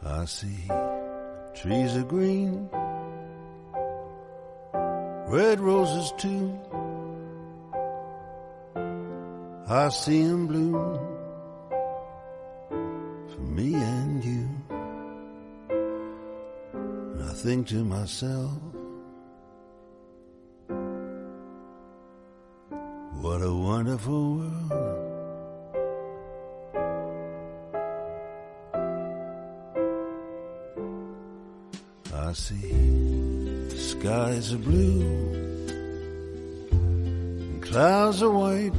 I see trees are green, red roses too. I see 'em bloom for me and you. And I think to myself, what a wonderful world. I see skies are blue and clouds are white.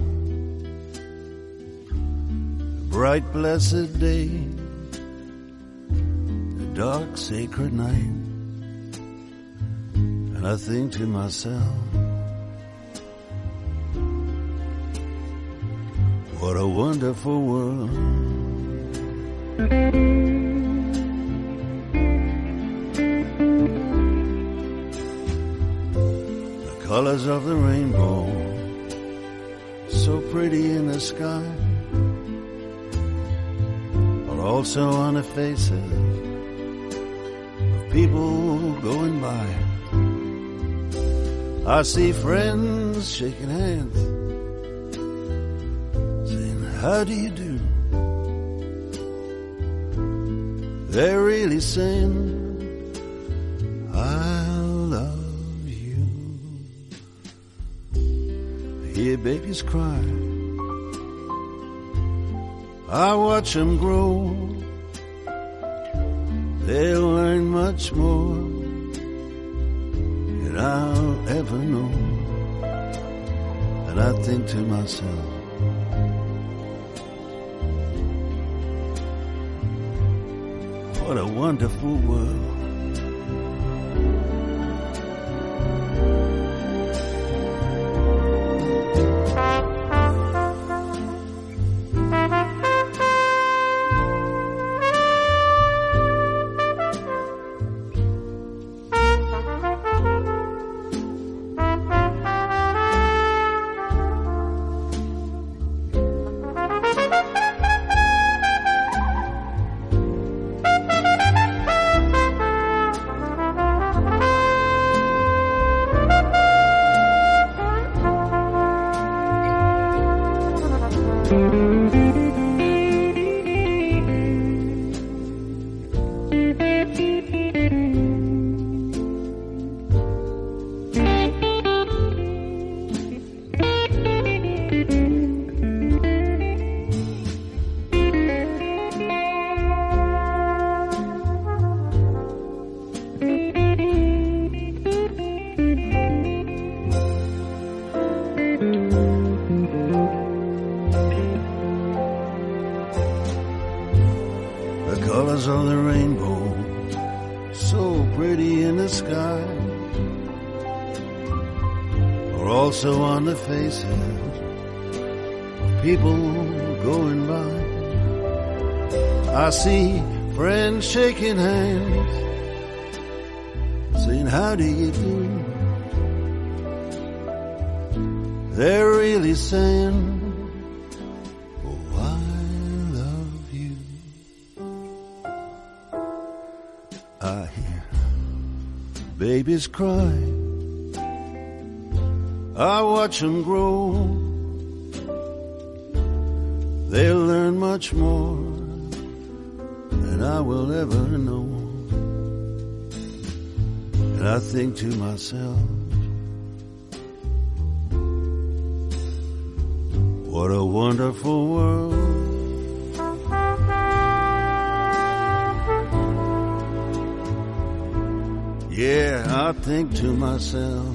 A bright blessed day, a dark sacred night. And I think to myself, what a wonderful world. The colors of the rainbow, so pretty in the sky, are also on the faces of people going by. I see friends shaking hands, saying, how do you do? They're really saying, I love you. I hear babies cry, I watch them grow. They'll learn much more than I'll ever know. And I think to myself, what a wonderful world. The colors of the rainbow, so pretty in the sky, are also on the faces of people going by. I see friends shaking hands, saying, how do you do? They're really saying, I hear babies cry, I watch them grow. They'll learn much more than I will ever know. And I think to myself, what a wonderful world. Yeah, I think to myself,